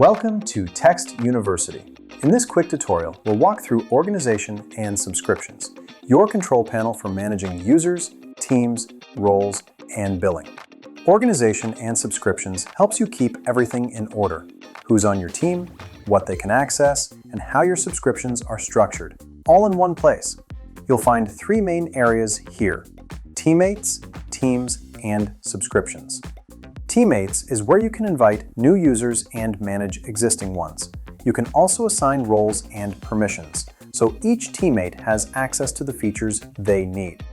Welcome to Text University. In this quick tutorial, we'll walk through organization and subscriptions, your control panel for managing users, teams, roles, and billing. Organization and subscriptions helps you keep everything in order: who's on your team, what they can access, and how your subscriptions are structured, all in one place. You'll find three main areas here: teammates, teams, and subscriptions. Teammates is where you can invite new users and manage existing ones. You can also assign roles and permissions, so each teammate has access to the features they need.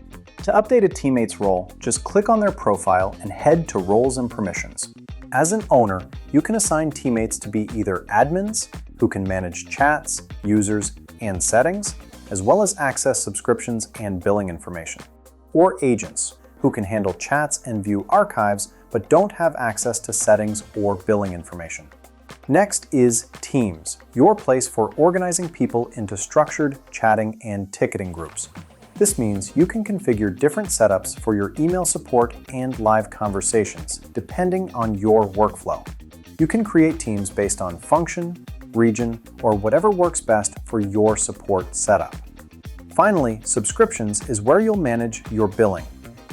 To update a teammate's role, just click on their profile and head to Roles and Permissions. As an owner, you can assign teammates to be either admins, who can manage chats, users, and settings, as well as access subscriptions and billing information, or agents, who can handle chats and view archives but don't have access to settings or billing information. Next is Teams, your place for organizing people into structured chatting and ticketing groups. This means you can configure different setups for your email support and live conversations, depending on your workflow. You can create teams based on function, region, or whatever works best for your support setup. Finally, subscriptions is where you'll manage your billing.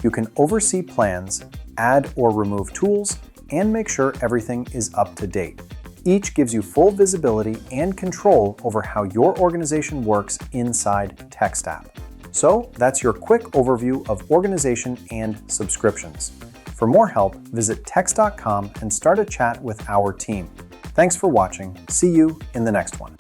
You can oversee plans, add or remove tools, and make sure everything is up to date. Each gives you full visibility and control over how your organization works inside TextApp. So that's your quick overview of organization and subscriptions. For more help, visit text.com and start a chat with our team. Thanks for watching. See you in the next one.